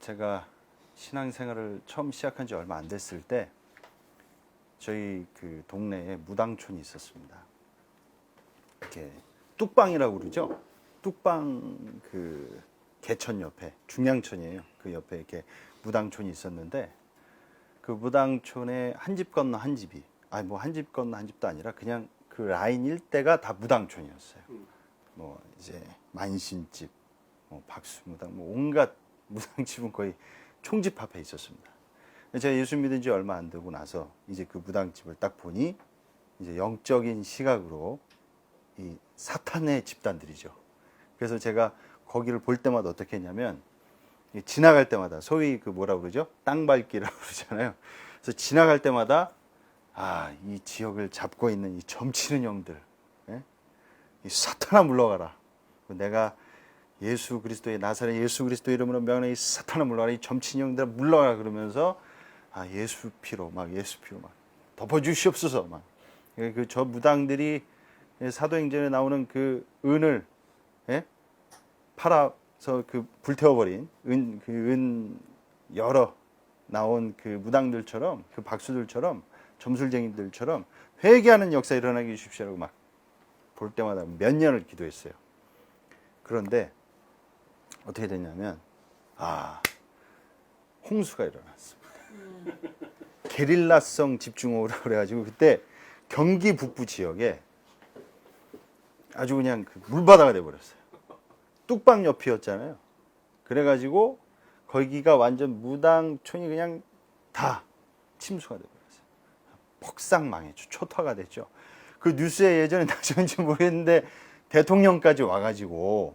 제가 신앙생활을 처음 시작한 지 얼마 안 됐을 때 저희 그 동네에 무당촌이 있었습니다. 이렇게 뚝방이라고 그러죠. 뚝방 그 개천 옆에 중량천이에요. 그 옆에 이렇게 무당촌이 있었는데 그 무당촌에 한 집 건너 한 집이 뭐 한 집 건너 한 집도 아니라 그냥 그 라인 일대가 다 무당촌이었어요. 뭐 이제 만신집, 뭐 박수무당, 뭐 온갖 무당집은 거의 총집합해 있었습니다. 제가 예수 믿은 지 얼마 안 되고 나서 이제 그 무당집을 딱 보니 이제 영적인 시각으로 이 사탄의 집단들이죠. 그래서 제가 거기를 볼 때마다 어떻게 했냐면 지나갈 때마다 소위 그 뭐라 그러죠? 땅밟기라고 그러잖아요. 그래서 지나갈 때마다 이 지역을 잡고 있는 이 점치는 영들, 이 사탄아 물러가라. 내가 예수 그리스도의 나사렛 예수 그리스도 이름으로 명하는 이 사탄아 물러가라. 이 점치는 영들아 물러가라 그러면서 예수 피로 막 덮어주시옵소서 막. 그 저 무당들이 사도행전에 나오는 그 은을 팔아서 그 불태워버린 은 여러 나온 그 무당들처럼 그 박수들처럼 점술쟁이들처럼 회개하는 역사 일어나게 해주십시오라고 막 볼 때마다 몇 년을 기도했어요. 그런데 어떻게 됐냐면 홍수가 일어났습니다. 게릴라성 집중호우라고 그래가지고 그때 경기 북부 지역에 아주 그냥 그 물바다가 돼버렸어요. 뚝방 옆이었잖아요. 그래가지고 거기가 완전 무당촌이 그냥 다 침수가 돼버렸어요. 폭삭 망했죠. 초토화가 됐죠. 그 뉴스에 예전에 나셨는지 모르겠는데 대통령까지 와가지고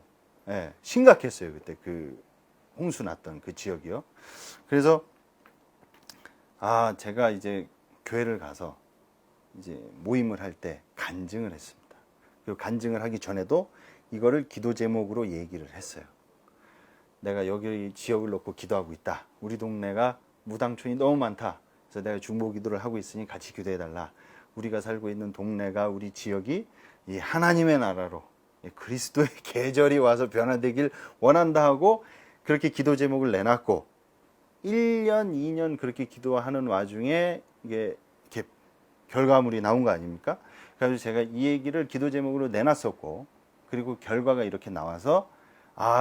심각했어요. 그때 그 홍수 났던 그 지역이요. 그래서 제가 이제 교회를 가서 이제 모임을 할 때 간증을 했습니다. 그리고 간증을 하기 전에도 이거를 기도 제목으로 얘기를 했어요. 내가 여기 지역을 놓고 기도하고 있다. 우리 동네가 무당촌이 너무 많다. 그래서 내가 중보 기도를 하고 있으니 같이 기도해달라. 우리가 살고 있는 동네가 우리 지역이 이 하나님의 나라로 그리스도의 계절이 와서 변화되길 원한다 하고 그렇게 기도 제목을 내놨고 1년, 2년 그렇게 기도하는 와중에 이게 이렇게 결과물이 나온 거 아닙니까? 그래서 제가 이 얘기를 기도 제목으로 내놨었고 그리고 결과가 이렇게 나와서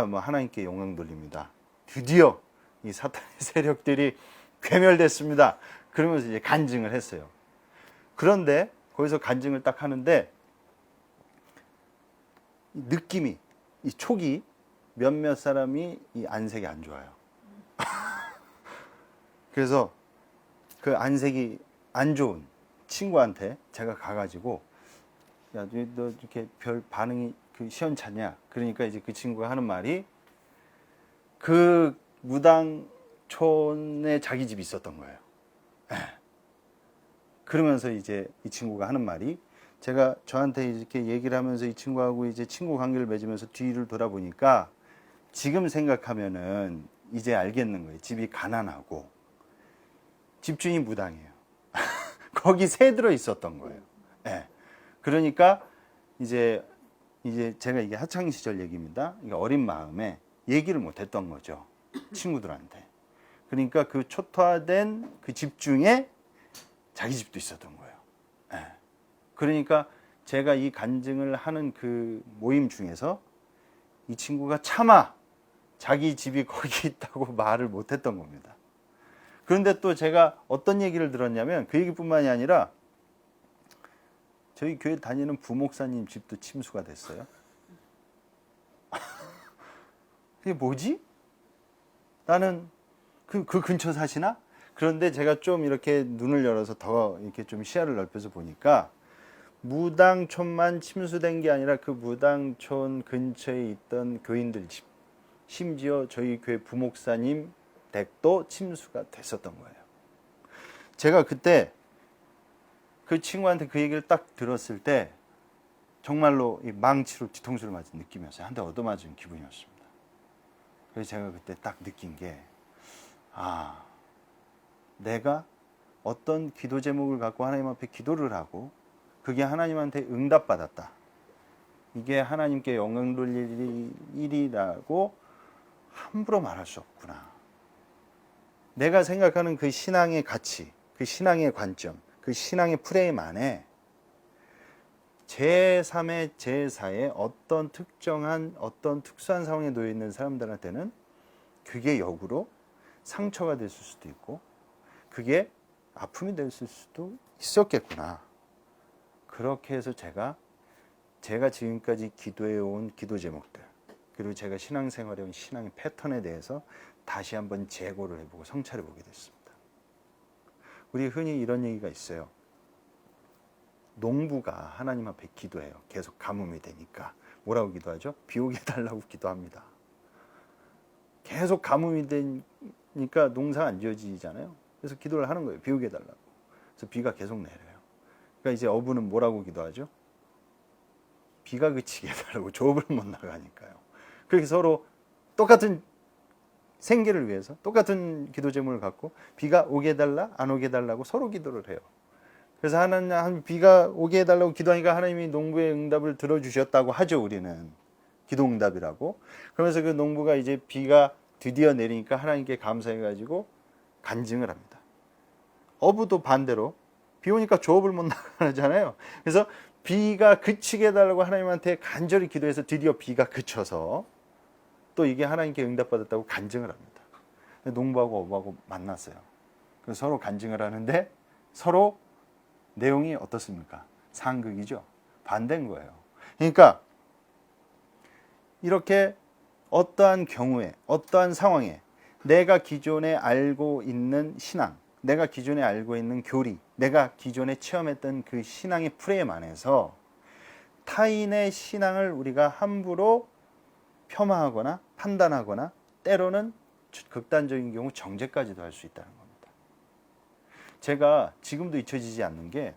뭐 하나님께 영광 돌립니다. 드디어 이 사탄의 세력들이 괴멸됐습니다. 그러면서 이제 간증을 했어요. 그런데 거기서 간증을 딱 하는데 느낌이 이 촉이 몇몇 사람이 이 안색이 안 좋아요. 그래서 그 안색이 안 좋은 친구한테 제가 가가지고 야, 너 이렇게 별 반응이 시원찮냐? 그러니까 이제 그 친구가 하는 말이 그 무당촌에 자기 집이 있었던 거예요. 그러면서 이제 이 친구가 하는 말이 제가 저한테 이렇게 얘기를 하면서 이 친구하고 이제 친구 관계를 맺으면서 뒤를 돌아보니까 지금 생각하면은 이제 알겠는 거예요. 집이 가난하고 집주인이 무당이에요. 거기 새 들어 있었던 거예요. 그러니까 이제 제가 이게 학창 시절 얘기입니다. 어린 마음에 얘기를 못 했던 거죠. 친구들한테. 그러니까 그 초토화된 그 집 중에 자기 집도 있었던 거예요. 그러니까 제가 이 간증을 하는 그 모임 중에서 이 친구가 차마 자기 집이 거기 있다고 말을 못 했던 겁니다. 그런데 또 제가 어떤 얘기를 들었냐면 그 얘기뿐만이 아니라 저희 교회 다니는 부목사님 집도 침수가 됐어요. 이게 뭐지? 나는 그 근처 사시나? 그런데 제가 좀 이렇게 눈을 열어서 더 이렇게 좀 시야를 넓혀서 보니까 무당촌만 침수된 게 아니라 그 무당촌 근처에 있던 교인들 집, 심지어 저희 교회 부목사님 댁도 침수가 됐었던 거예요. 제가 그때 그 친구한테 그 얘기를 딱 들었을 때 정말로 이 망치로 뒤통수를 맞은 느낌이었어요. 한 대 얻어맞은 기분이었습니다. 그래서 제가 그때 딱 느낀 게 내가 어떤 기도 제목을 갖고 하나님 앞에 기도를 하고 그게 하나님한테 응답받았다. 이게 하나님께 영광 돌릴 일이라고 함부로 말할 수 없구나. 내가 생각하는 그 신앙의 가치, 그 신앙의 관점, 그 신앙의 프레임 안에 제3의 제4의 어떤 특정한 어떤 특수한 상황에 놓여 있는 사람들한테는 그게 역으로 상처가 됐을 수도 있고 그게 아픔이 됐을 수도 있었겠구나. 그렇게 해서 제가 지금까지 기도해온 기도 제목들 그리고 제가 신앙생활해온 신앙의 패턴에 대해서 다시 한번 재고를 해보고 성찰해보게 됐습니다. 우리 흔히 이런 얘기가 있어요. 농부가 하나님 앞에 기도해요. 계속 가뭄이 되니까. 뭐라고 기도하죠? 비 오게 해달라고 기도합니다. 계속 가뭄이 되니까 농사가 안 지어지잖아요. 그래서 기도를 하는 거예요. 비 오게 해달라고. 그래서 비가 계속 내려요. 그러니까 이제 어부는 뭐라고 기도하죠? 비가 그치게 해달라고. 조업을 못 나가니까요. 그렇게 서로 똑같은 생계를 위해서 똑같은 기도 제목을 갖고 비가 오게 해달라 안 오게 해달라고 서로 기도를 해요. 그래서 하나님 비가 오게 해달라고 기도하니까 하나님이 농부의 응답을 들어주셨다고 하죠. 우리는 기도 응답이라고. 그러면서 그 농부가 이제 비가 드디어 내리니까 하나님께 감사해가지고 간증을 합니다. 어부도 반대로 비 오니까 조업을 못 나가잖아요. 그래서 비가 그치게 해달라고 하나님한테 간절히 기도해서 드디어 비가 그쳐서 또 이게 하나님께 응답받았다고 간증을 합니다. 농부하고 어부하고 만났어요. 그래서 서로 간증을 하는데 서로 내용이 어떻습니까? 상극이죠. 반대인 거예요. 그러니까 이렇게 어떠한 경우에 어떠한 상황에 내가 기존에 알고 있는 신앙, 내가 기존에 알고 있는 교리, 내가 기존에 체험했던 그 신앙의 프레임 안에서 타인의 신앙을 우리가 함부로 폄하하거나 판단하거나 때로는 극단적인 경우 정죄까지도 할 수 있다는 겁니다. 제가 지금도 잊혀지지 않는 게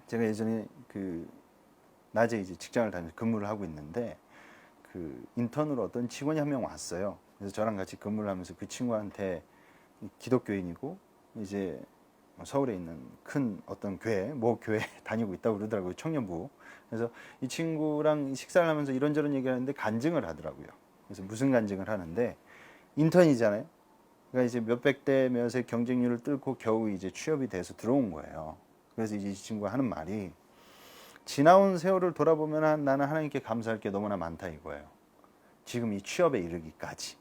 제가 예전에 그 낮에 이제 직장을 다니면서 근무를 하고 있는데 그 인턴으로 어떤 직원이 한 명 왔어요. 그래서 저랑 같이 근무를 하면서 그 친구한테 기독교인이고 이제 서울에 있는 큰 어떤 교회, 모 교회 다니고 있다고 그러더라고요. 청년부. 그래서 이 친구랑 식사를 하면서 이런저런 얘기를 하는데 간증을 하더라고요. 그래서 무슨 간증을 하는데 인턴이잖아요. 그러니까 이제 몇백 대 몇의 경쟁률을 뚫고 겨우 이제 취업이 돼서 들어온 거예요. 그래서 이제 이 친구가 하는 말이 지나온 세월을 돌아보면 나는 하나님께 감사할 게 너무나 많다 이거예요. 지금 이 취업에 이르기까지.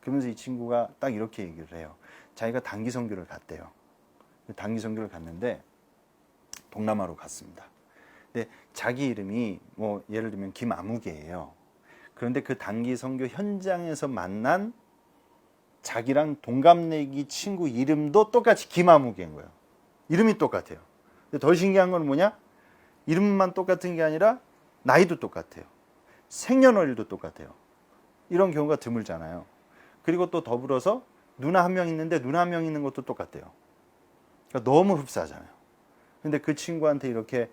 그러면서 이 친구가 딱 이렇게 얘기를 해요. 자기가 단기 선교를 갔대요. 단기 선교를 갔는데 동남아로 갔습니다. 근데 자기 이름이 뭐 예를 들면 김아무개예요. 그런데 그 단기 선교 현장에서 만난 자기랑 동갑내기 친구 이름도 똑같이 김아무개인 거예요. 이름이 똑같아요. 근데 더 신기한 건 뭐냐? 이름만 똑같은 게 아니라 나이도 똑같아요. 생년월일도 똑같아요. 이런 경우가 드물잖아요. 그리고 또 더불어서 누나 한 명 있는데 누나 한 명 있는 것도 똑같아요. 그러니까 너무 흡사하잖아요. 근데 그 친구한테 이렇게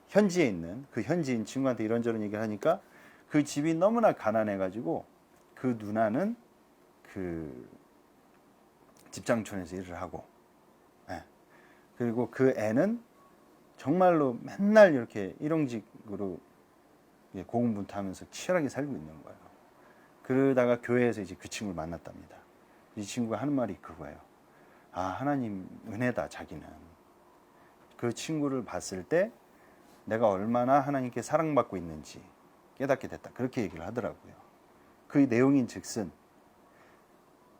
현지에 있는 그 현지인 친구한테 이런저런 얘기를 하니까 그 집이 너무나 가난해가지고 그 누나는 그 집장촌에서 일을 하고 그리고 그 애는 정말로 맨날 이렇게 일용직으로 고군분투하면서 치열하게 살고 있는 거예요. 그러다가 교회에서 이제 그 친구를 만났답니다. 이 친구가 하는 말이 그거예요. 아, 하나님 은혜다, 자기는. 그 친구를 봤을 때 내가 얼마나 하나님께 사랑받고 있는지 깨닫게 됐다. 그렇게 얘기를 하더라고요. 그 내용인 즉슨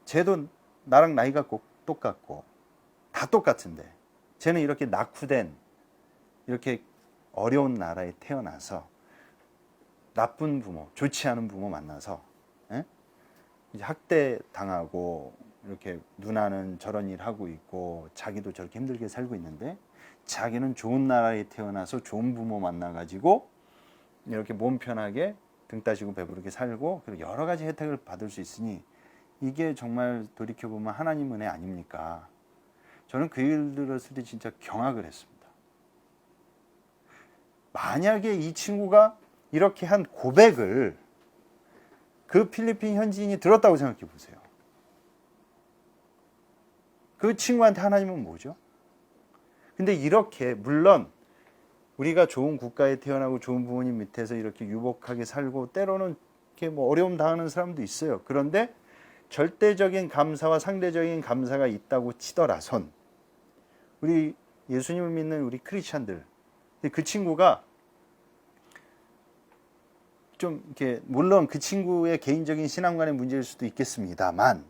쟤도 나랑 나이가 꼭 똑같고 다 똑같은데 쟤는 이렇게 낙후된 이렇게 어려운 나라에 태어나서 나쁜 부모, 좋지 않은 부모 만나서 이제 학대 당하고 이렇게 누나는 저런 일 하고 있고 자기도 저렇게 힘들게 살고 있는데 자기는 좋은 나라에 태어나서 좋은 부모 만나가지고 이렇게 몸 편하게 등 따시고 배부르게 살고 그리고 여러 가지 혜택을 받을 수 있으니 이게 정말 돌이켜보면 하나님 은혜 아닙니까? 저는 그 일 들었을 때 진짜 경악을 했습니다. 만약에 이 친구가 이렇게 한 고백을 그 필리핀 현지인이 들었다고 생각해 보세요. 그 친구한테 하나님은 뭐죠? 근데 이렇게 물론 우리가 좋은 국가에 태어나고 좋은 부모님 밑에서 이렇게 유복하게 살고 때로는 이렇게 뭐 어려움 당하는 사람도 있어요. 그런데 절대적인 감사와 상대적인 감사가 있다고 치더라선 우리 예수님을 믿는 우리 크리스찬들, 그 친구가 좀 이렇게 물론 그 친구의 개인적인 신앙관의 문제일 수도 있겠습니다만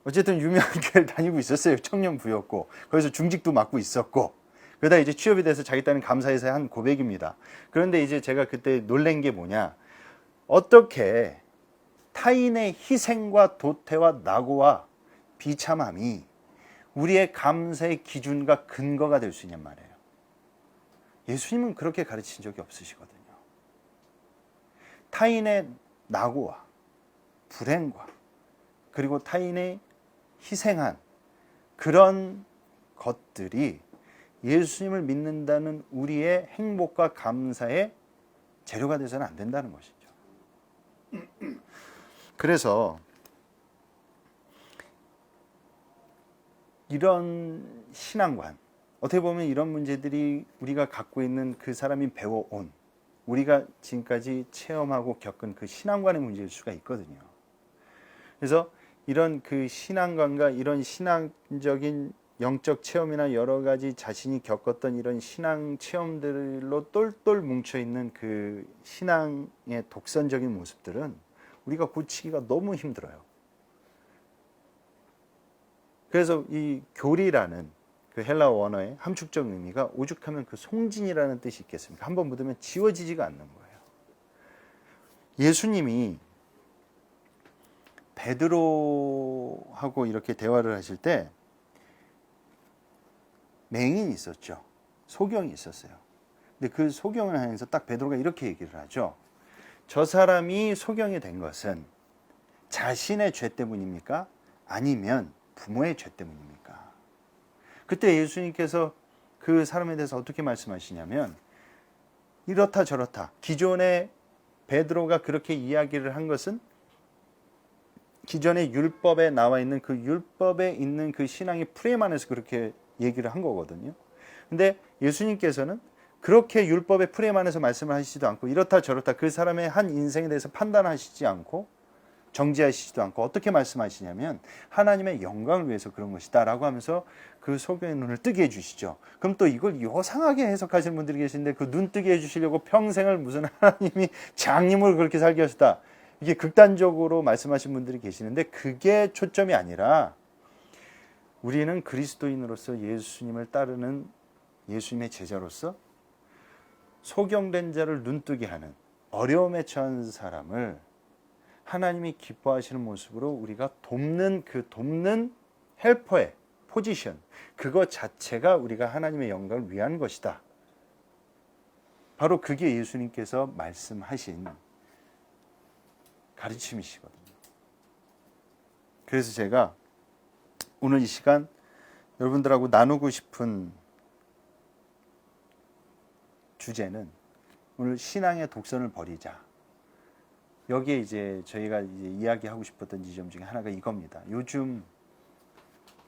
어쨌든 유명한 교회를 다니고 있었어요. 청년부였고 거기서 중직도 맡고 있었고 그러다 이제 취업이 돼서 자기 딸은 감사해서 한 고백입니다. 그런데 이제 제가 그때 놀란 게 뭐냐, 어떻게 타인의 희생과 도태와 낙오와 비참함이 우리의 감사의 기준과 근거가 될 수 있냔 말이에요. 예수님은 그렇게 가르친 적이 없으시거든요. 타인의 낙오와 불행과 그리고 타인의 희생한 그런 것들이 예수님을 믿는다는 우리의 행복과 감사의 재료가 돼서는 안 된다는 것이죠. 그래서 이런 신앙관, 어떻게 보면 이런 문제들이 우리가 갖고 있는 그 사람이 배워온, 우리가 지금까지 체험하고 겪은 그 신앙관의 문제일 수가 있거든요. 그래서 이런 그 신앙관과 이런 신앙적인 영적 체험이나 여러 가지 자신이 겪었던 이런 신앙 체험들로 똘똘 뭉쳐있는 그 신앙의 독선적인 모습들은 우리가 고치기가 너무 힘들어요. 그래서 이 교리라는 그 헬라어 원어의 함축적 의미가 오죽하면 그 송진이라는 뜻이 있겠습니까? 한번 묻으면 지워지지가 않는 거예요. 예수님이 베드로하고 이렇게 대화를 하실 때 맹인이 있었죠. 소경이 있었어요. 근데 그 소경을 향해서 딱 베드로가 이렇게 얘기를 하죠. 저 사람이 소경이 된 것은 자신의 죄 때문입니까? 아니면 부모의 죄 때문입니까? 그때 예수님께서 그 사람에 대해서 어떻게 말씀하시냐면 이렇다 저렇다. 기존에 베드로가 그렇게 이야기를 한 것은 기존의 율법에 나와 있는 그 율법에 있는 그 신앙의 프레임 안에서 그렇게 얘기를 한 거거든요. 근데 예수님께서는 그렇게 율법의 프레임 안에서 말씀을 하시지도 않고 이렇다 저렇다 그 사람의 한 인생에 대해서 판단하시지 않고 정지하시지도 않고 어떻게 말씀하시냐면 하나님의 영광을 위해서 그런 것이다 라고 하면서 그 소경의 눈을 뜨게 해주시죠. 그럼 또 이걸 요상하게 해석하시는 분들이 계신데 그 눈 뜨게 해주시려고 평생을 무슨 하나님이 장님으로 그렇게 살게 하셨다, 이게 극단적으로 말씀하신 분들이 계시는데 그게 초점이 아니라 우리는 그리스도인으로서 예수님을 따르는 예수님의 제자로서 소경된 자를 눈뜨게 하는 어려움에 처한 사람을 하나님이 기뻐하시는 모습으로 우리가 돕는 그 돕는 헬퍼의 포지션, 그것 자체가 우리가 하나님의 영광을 위한 것이다. 바로 그게 예수님께서 말씀하신 가르침이시거든요. 그래서 제가 오늘 이 시간 여러분들하고 나누고 싶은 주제는 오늘 신앙의 독선을 버리자. 여기에 이제 저희가 이제 이야기하고 싶었던 지점 중에 하나가 이겁니다. 요즘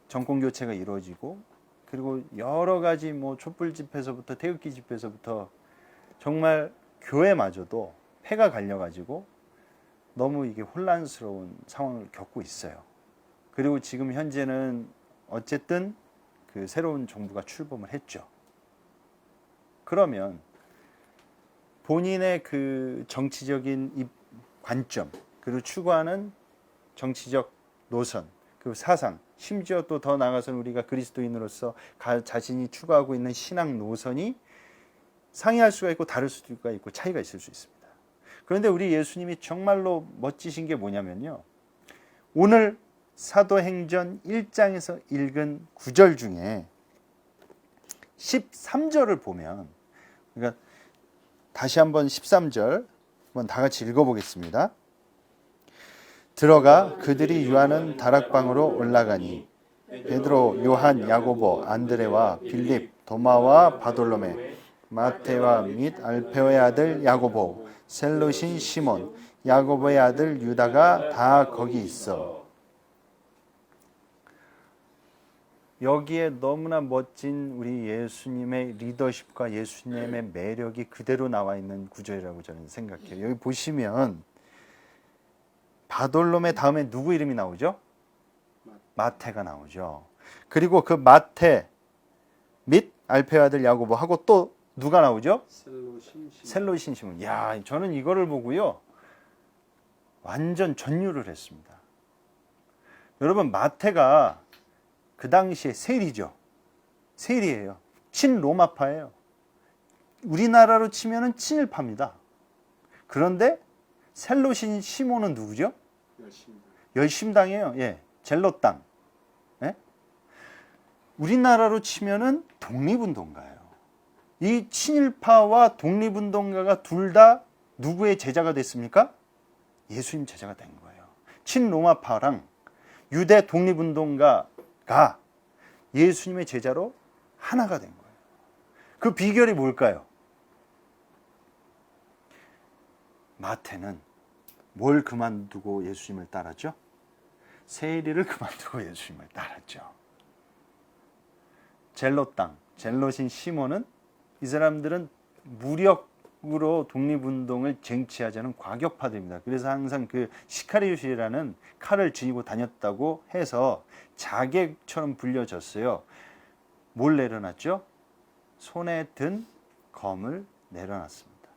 정권 교체가 이루어지고 그리고 여러 가지 뭐 촛불 집회에서부터 태극기 집회에서부터 정말 교회마저도 폐가 갈려가지고 너무 이게 혼란스러운 상황을 겪고 있어요. 그리고 지금 현재는 어쨌든 그 새로운 정부가 출범을 했죠. 그러면 본인의 그 정치적인 관점, 그리고 추구하는 정치적 노선, 그 사상, 심지어 또 더 나아가서는 우리가 그리스도인으로서 자신이 추구하고 있는 신앙 노선이 상이할 수가 있고 다를 수가 있고 차이가 있을 수 있습니다. 그런데 우리 예수님이 정말로 멋지신 게 뭐냐면요. 오늘 사도행전 1장에서 읽은 9절 중에 13절을 보면, 그러니까 다시 한번 13절 한번 다 같이 읽어보겠습니다. 들어가 그들이 유하는 다락방으로 올라가니 베드로, 요한, 야고보, 안드레와 빌립, 도마와 바돌로메, 마테와 및 알페오의 아들 야고보, 셀롯인 시몬, 야고보의 아들 유다가 다 거기 있어. 여기에 너무나 멋진 우리 예수님의 리더십과 예수님의 매력이 그대로 나와 있는 구절이라고 저는 생각해요. 여기 보시면 바돌롬의 다음에 누구 이름이 나오죠? 마태가 나오죠. 그리고 그 마태 및 알페의 아들 야고보하고 또 누가 나오죠? 셀로신 시몬. 야, 저는 이거를 보고요, 완전 전율을 했습니다. 여러분, 마태가 그 당시에 세리죠. 세리예요. 친로마파예요. 우리나라로 치면은 친일파입니다. 그런데 셀로신 시몬은 누구죠? 열심당이에요. 예, 젤롯당. 예? 우리나라로 치면은 독립운동가예요. 이 친일파와 독립운동가가 둘 다 누구의 제자가 됐습니까? 예수님 제자가 된 거예요. 친로마파랑 유대 독립운동가가 예수님의 제자로 하나가 된 거예요. 그 비결이 뭘까요? 마태는 뭘 그만두고 예수님을 따랐죠? 세리를 그만두고 예수님을 따랐죠. 젤롯당, 젤롯인 시몬은, 이 사람들은 무력으로 독립운동을 쟁취하자는 과격파들입니다. 그래서 항상 그 시카리웃이라는 칼을 쥐고 다녔다고 해서 자객처럼 불려졌어요. 뭘 내려놨죠? 손에 든 검을 내려놨습니다.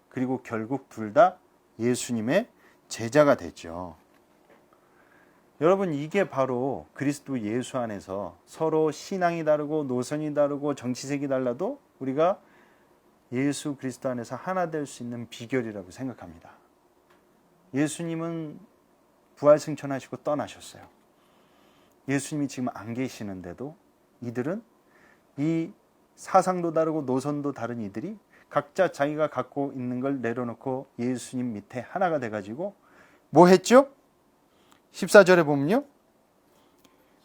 그리고 결국 둘 다 예수님의 제자가 됐죠. 여러분, 이게 바로 그리스도 예수 안에서 서로 신앙이 다르고 노선이 다르고 정치색이 달라도 우리가 예수 그리스도 안에서 하나 될 수 있는 비결이라고 생각합니다. 예수님은 부활승천하시고 떠나셨어요. 예수님이 지금 안 계시는데도 이들은, 이 사상도 다르고 노선도 다른 이들이 각자 자기가 갖고 있는 걸 내려놓고 예수님 밑에 하나가 돼가지고 뭐 했죠? 14절에 보면요,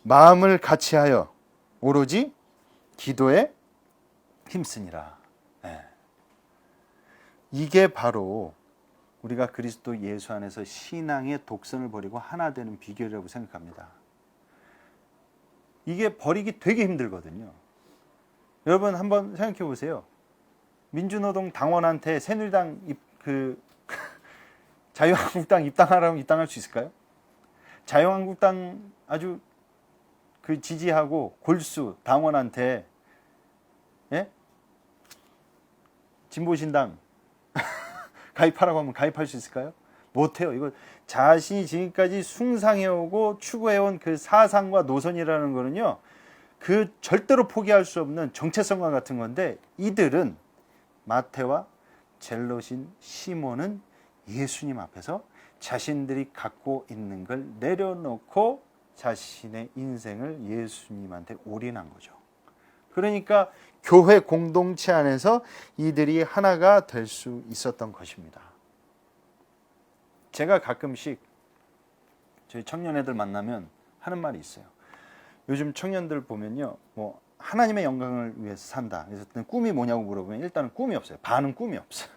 마음을 같이하여 오로지 기도에 힘쓰니라. 네. 이게 바로 우리가 그리스도 예수 안에서 신앙의 독선을 버리고 하나 되는 비결이라고 생각합니다. 이게 버리기 되게 힘들거든요. 여러분 한번 생각해 보세요. 민주노동 당원한테 새누리당 자유한국당 입당하라면 입당할 수 있을까요? 자유한국당 아주 그 지지하고 골수 당원한테, 예? 진보신당 가입하라고 하면 가입할 수 있을까요? 못해요. 이거 자신이 지금까지 숭상해오고 추구해온 그 사상과 노선이라는 거는요, 그 절대로 포기할 수 없는 정체성과 같은 건데, 이들은, 마태와 젤롯인 시몬은 예수님 앞에서 자신들이 갖고 있는 걸 내려놓고 자신의 인생을 예수님한테 올인한 거죠. 그러니까 교회 공동체 안에서 이들이 하나가 될 수 있었던 것입니다. 제가 가끔씩 저희 청년애들 만나면 하는 말이 있어요. 요즘 청년들 보면요, 뭐 하나님의 영광을 위해서 산다. 그래서 꿈이 뭐냐고 물어보면 일단은 꿈이 없어요. 반은 꿈이 없어요.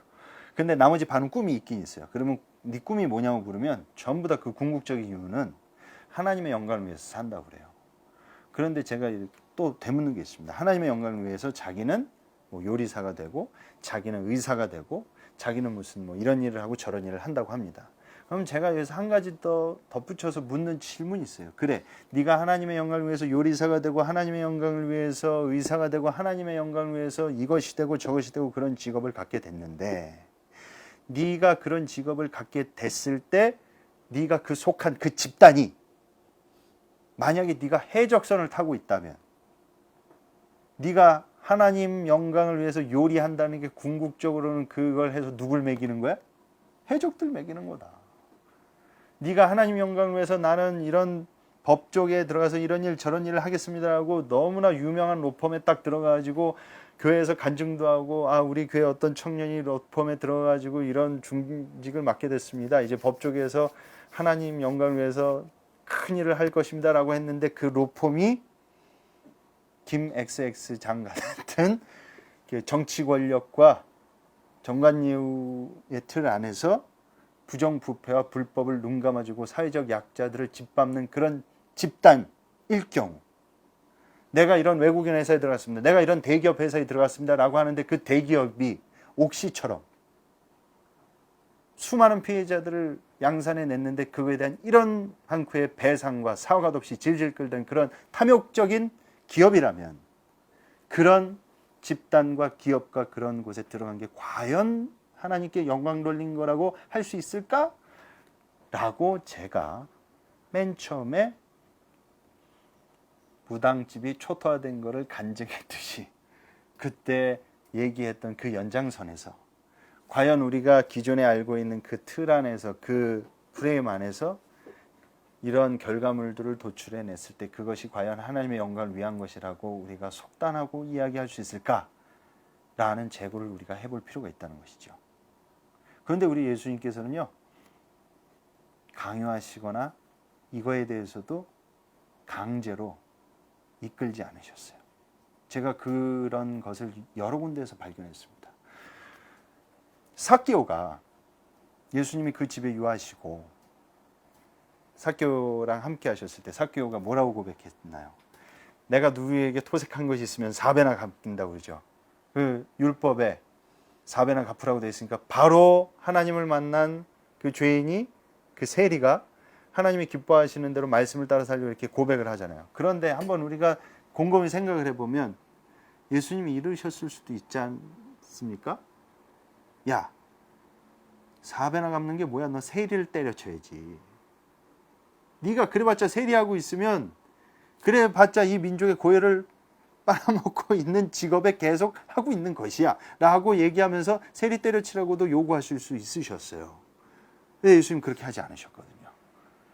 근데 나머지 반은 꿈이 있긴 있어요. 그러면 네 꿈이 뭐냐고 물으면 전부 다 그 궁극적인 이유는 하나님의 영광을 위해서 산다고 그래요. 그런데 제가 또 되묻는 게 있습니다. 하나님의 영광을 위해서 자기는 뭐 요리사가 되고, 자기는 의사가 되고, 자기는 무슨 뭐 이런 일을 하고 저런 일을 한다고 합니다. 그럼 제가 여기서 한 가지 더 덧붙여서 묻는 질문이 있어요. 그래, 네가 하나님의 영광을 위해서 요리사가 되고, 하나님의 영광을 위해서 의사가 되고, 하나님의 영광을 위해서 이것이 되고 저것이 되고 그런 직업을 갖게 됐는데, 네가 그런 직업을 갖게 됐을 때 네가 그 속한 그 집단이 만약에 네가 해적선을 타고 있다면, 네가 하나님 영광을 위해서 요리한다는 게 궁극적으로는 그걸 해서 누굴 먹이는 거야? 해적들 먹이는 거다. 네가 하나님 영광을 위해서 나는 이런 법 쪽에 들어가서 이런 일 저런 일을 하겠습니다라고 너무나 유명한 로펌에 딱 들어가가지고 교회에서 간증도 하고, 아 우리 교회 어떤 청년이 로펌에 들어가가지고 이런 중직을 맡게 됐습니다. 이제 법 쪽에서 하나님 영광을 위해서 큰 일을 할 것입니다라고 했는데, 그 로펌이 김 XX 장 같은 정치 권력과 정관예우의 틀 안에서 부정부패와 불법을 눈감아주고 사회적 약자들을 짓밟는 그런 집단일 경우, 내가 이런 외국인 회사에 들어갔습니다, 내가 이런 대기업 회사에 들어갔습니다 라고 하는데, 그 대기업이 옥시처럼 수많은 피해자들을 양산에 냈는데 그거에 대한 이런 한쿠의 배상과 사과도 없이 질질 끌던 그런 탐욕적인 기업이라면 그런 집단과 기업과 그런 곳에 들어간 게 과연 하나님께 영광 돌린 거라고 할 수 있을까? 라고 제가 맨 처음에 무당집이 초토화된 거를 간증했듯이 그때 얘기했던 그 연장선에서 과연 우리가 기존에 알고 있는 그 틀 안에서 그 프레임 안에서 이런 결과물들을 도출해냈을 때 그것이 과연 하나님의 영광을 위한 것이라고 우리가 속단하고 이야기할 수 있을까라는 재고를 우리가 해볼 필요가 있다는 것이죠. 그런데 우리 예수님께서는요, 강요하시거나 이거에 대해서도 강제로 이끌지 않으셨어요. 제가 그런 것을 여러 군데에서 발견했습니다. 삭개오가 예수님이 그 집에 유하시고 삭개오랑 함께 하셨을 때 삭개오가 뭐라고 고백했나요? 내가 누구에게 토색한 것이 있으면 4배나 갚는다고 그러죠. 그 율법에 4배나 갚으라고 되어 있으니까 바로 하나님을 만난 그 죄인이 그 세리가 하나님이 기뻐하시는 대로 말씀을 따라 살려고 이렇게 고백을 하잖아요. 그런데 한번 우리가 곰곰이 생각을 해보면 예수님이 이러셨을 수도 있지 않습니까? 야, 4배나 갚는 게 뭐야? 너 세리를 때려쳐야지. 네가 그래봤자 세리하고 있으면 그래봤자 이 민족의 고열을 빨아먹고 있는 직업에 계속 하고 있는 것이야 라고 얘기하면서 세리 때려치라고도 요구하실 수 있으셨어요. 근데 예수님 그렇게 하지 않으셨거든요.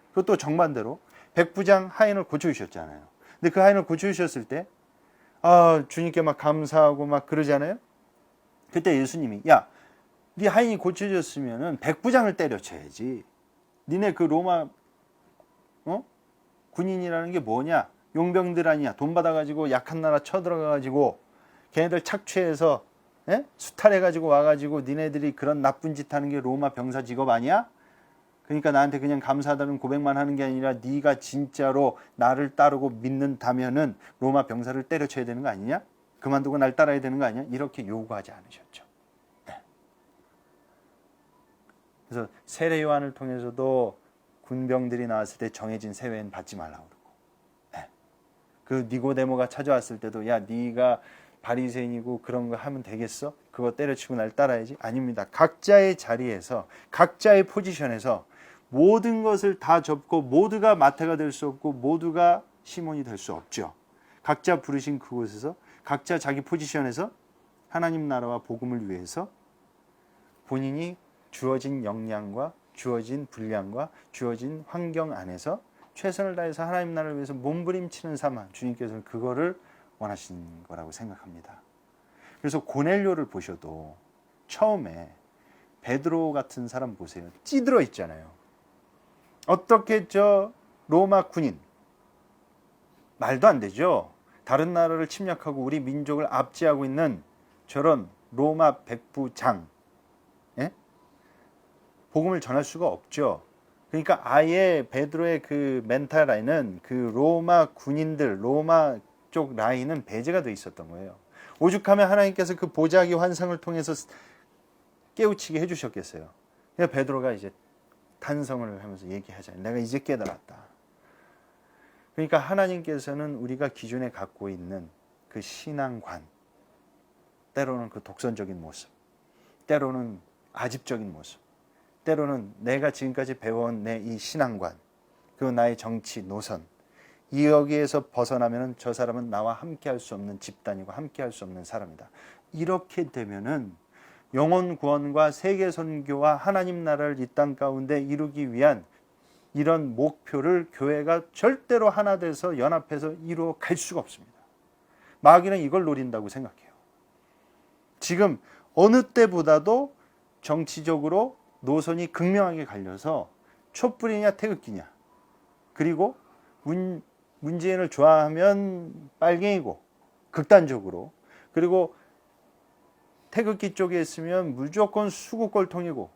그것도 정반대로 백부장 하인을 고쳐주셨잖아요. 근데 그 하인을 고쳐주셨을 때 주님께 막 감사하고 막 그러잖아요. 그때 예수님이 야, 네 하인이 고쳐졌으면은 백부장을 때려쳐야지. 니네 그 로마 군인이라는 게 뭐냐? 용병들 아니야. 돈 받아가지고 약한 나라 쳐들어가가지고 걔네들 착취해서 수탈해가지고 와가지고 니네들이 그런 나쁜 짓 하는 게 로마 병사 직업 아니야? 그러니까 나한테 그냥 감사하다는 고백만 하는 게 아니라 네가 진짜로 나를 따르고 믿는다면은 로마 병사를 때려쳐야 되는 거 아니냐? 그만두고 날 따라야 되는 거 아니야? 이렇게 요구하지 않으셨죠. 그래서 세례 요한을 통해서도 군병들이 나왔을 때 정해진 세례는 받지 말라고 그러고, 그 니고데모가 찾아왔을 때도 야, 네가 바리새인이고 그런 거 하면 되겠어? 그거 때려치고 날 따라야지? 아닙니다. 각자의 자리에서 각자의 포지션에서 모든 것을 다 접고 모두가 마태가 될 수 없고 모두가 시몬이 될 수 없죠. 각자 부르신 그곳에서 각자 자기 포지션에서 하나님 나라와 복음을 위해서 본인이 주어진 역량과 주어진 분량과 주어진 환경 안에서 최선을 다해서 하나님 나라를 위해서 몸부림치는 삶, 주님께서는 그거를 원하신 거라고 생각합니다. 그래서 고넬료를 보셔도 처음에 베드로 같은 사람 보세요. 찌들어 있잖아요. 어떻게 저 로마 군인, 말도 안 되죠. 다른 나라를 침략하고 우리 민족을 압제하고 있는 저런 로마 백부장, 복음을 전할 수가 없죠. 그러니까 아예 베드로의 그 멘탈 라인은 그 로마 군인들, 로마 쪽 라인은 배제가 돼 있었던 거예요. 오죽하면 하나님께서 그 보자기 환상을 통해서 깨우치게 해주셨겠어요. 그러니까 베드로가 이제 탄성을 하면서 얘기하잖아요. 내가 이제 깨달았다. 그러니까 하나님께서는 우리가 기존에 갖고 있는 그 신앙관, 때로는 그 독선적인 모습, 때로는 아집적인 모습, 때로는 내가 지금까지 배워온 내 이 신앙관, 그리고 나의 정치 노선, 이 여기에서 벗어나면 저 사람은 나와 함께 할 수 없는 집단이고 함께 할 수 없는 사람이다. 이렇게 되면은 영혼 구원과 세계 선교와 하나님 나라를 이 땅 가운데 이루기 위한 이런 목표를 교회가 절대로 하나 돼서 연합해서 이루어 갈 수가 없습니다. 마귀는 이걸 노린다고 생각해요. 지금 어느 때보다도 정치적으로 노선이 극명하게 갈려서 촛불이냐 태극기냐, 그리고 문재인을 좋아하면 빨갱이고 극단적으로, 그리고 태극기 쪽에 있으면 무조건 수국골통이고,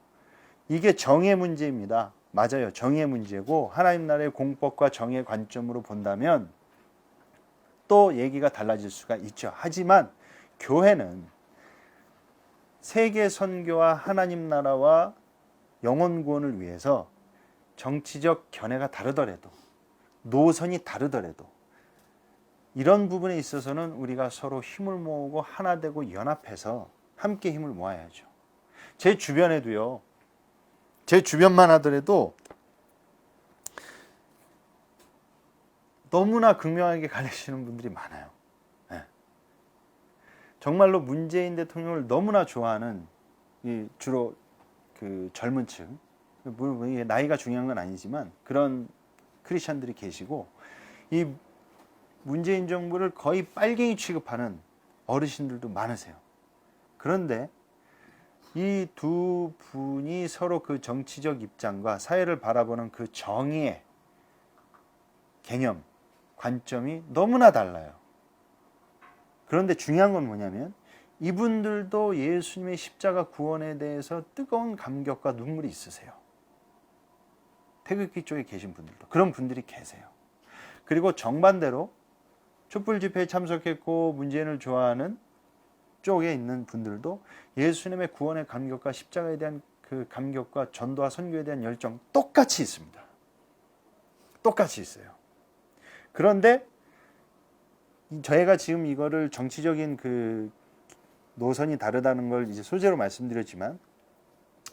이게 정의 문제입니다. 맞아요. 정의 문제고 하나님 나라의 공법과 정의 관점으로 본다면 또 얘기가 달라질 수가 있죠. 하지만 교회는 세계 선교와 하나님 나라와 영혼 구원을 위해서 정치적 견해가 다르더라도 노선이 다르더라도 이런 부분에 있어서는 우리가 서로 힘을 모으고 하나 되고 연합해서 함께 힘을 모아야죠. 제 주변에도요. 제 주변만 하더라도 너무나 극명하게 가르치는 분들이 많아요. 네. 정말로 문재인 대통령을 너무나 좋아하는 주로 그 젊은 층, 물론 나이가 중요한 건 아니지만 그런 크리스천들이 계시고 이 문재인 정부를 거의 빨갱이 취급하는 어르신들도 많으세요. 그런데 이 두 분이 서로 그 정치적 입장과 사회를 바라보는 그 정의의 개념, 관점이 너무나 달라요. 그런데 중요한 건 뭐냐면 이분들도 예수님의 십자가 구원에 대해서 뜨거운 감격과 눈물이 있으세요. 태극기 쪽에 계신 분들도 그런 분들이 계세요. 그리고 정반대로 촛불 집회에 참석했고 문재인을 좋아하는 쪽에 있는 분들도 예수님의 구원의 감격과 십자가에 대한 그 감격과 전도와 선교에 대한 열정 똑같이 있습니다. 똑같이 있어요. 그런데 저희가 지금 이거를 정치적인 그 노선이 다르다는 걸 이제 소재로 말씀드렸지만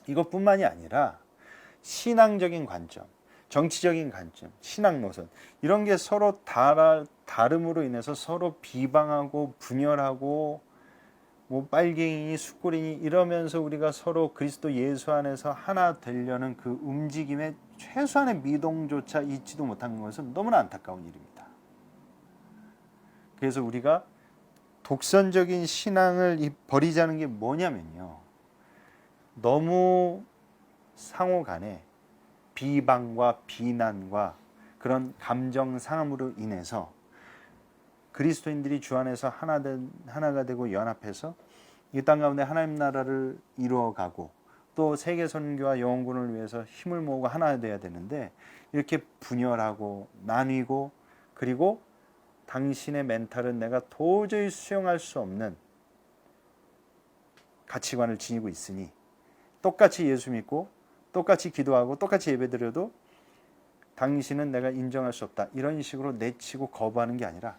이것뿐만이 아니라 신앙적인 관점, 정치적인 관점, 신앙 노선 이런 게 서로 다름으로 인해서 서로 비방하고 분열하고 뭐 빨갱이니 숫골이니 이러면서 우리가 서로 그리스도 예수 안에서 하나 되려는 그 움직임에 최소한의 미동조차 잊지도 못한 것은 너무나 안타까운 일입니다. 그래서 우리가 독선적인 신앙을 버리자는 게 뭐냐면요. 너무 상호 간에 비방과 비난과 그런 감정 상함으로 인해서 그리스도인들이 주 안에서 하나가 되고 연합해서 이 땅 가운데 하나님 나라를 이루어가고 또 세계 선교와 영혼군을 위해서 힘을 모으고 하나 되어야 되는데 이렇게 분열하고 나뉘고 그리고 당신의 멘탈은 내가 도저히 수용할 수 없는 가치관을 지니고 있으니 똑같이 예수 믿고 똑같이 기도하고 똑같이 예배드려도 당신은 내가 인정할 수 없다. 이런 식으로 내치고 거부하는 게 아니라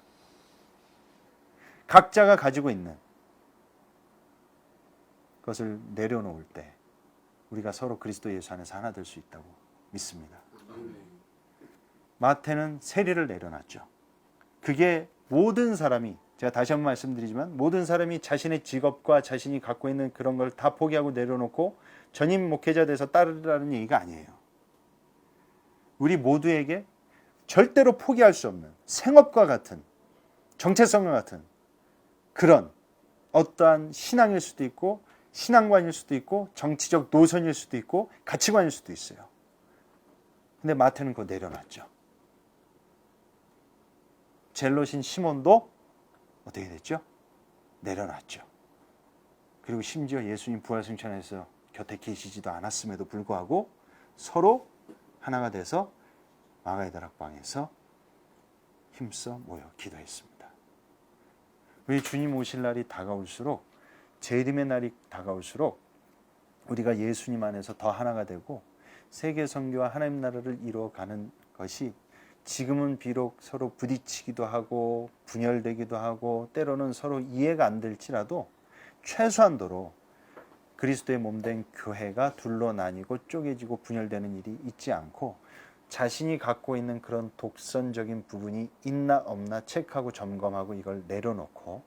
각자가 가지고 있는 것을 내려놓을 때 우리가 서로 그리스도 예수 안에서 하나 될 수 있다고 믿습니다. 마태는 세리를 내려놨죠. 그게 모든 사람이 제가 다시 한번 말씀드리지만 모든 사람이 자신의 직업과 자신이 갖고 있는 그런 걸 다 포기하고 내려놓고 전임 목회자 돼서 따르라는 얘기가 아니에요. 우리 모두에게 절대로 포기할 수 없는 생업과 같은 정체성과 같은 그런 어떠한 신앙일 수도 있고 신앙관일 수도 있고 정치적 노선일 수도 있고 가치관일 수도 있어요. 근데 마태는 그거 내려놨죠. 젤롯인 시몬도 어떻게 됐죠? 내려놨죠. 그리고 심지어 예수님 부활승천에서 곁에 계시지도 않았음에도 불구하고 서로 하나가 돼서 마가의 다락방에서 힘써 모여 기도했습니다. 우리 주님 오실 날이 다가올수록 재림의 날이 다가올수록 우리가 예수님 안에서 더 하나가 되고 세계 선교와 하나님 나라를 이루어가는 것이 지금은 비록 서로 부딪히기도 하고 분열되기도 하고 때로는 서로 이해가 안 될지라도 최소한도로 그리스도의 몸된 교회가 둘로 나뉘고 쪼개지고 분열되는 일이 있지 않고 자신이 갖고 있는 그런 독선적인 부분이 있나 없나 체크하고 점검하고 이걸 내려놓고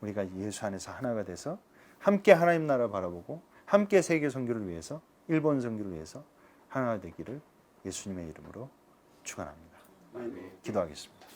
우리가 예수 안에서 하나가 돼서 함께 하나님 나라 바라보고 함께 세계 선교를 위해서 일본 선교를 위해서 하나가 되기를 예수님의 이름으로 축원합니다. 기도하겠습니다.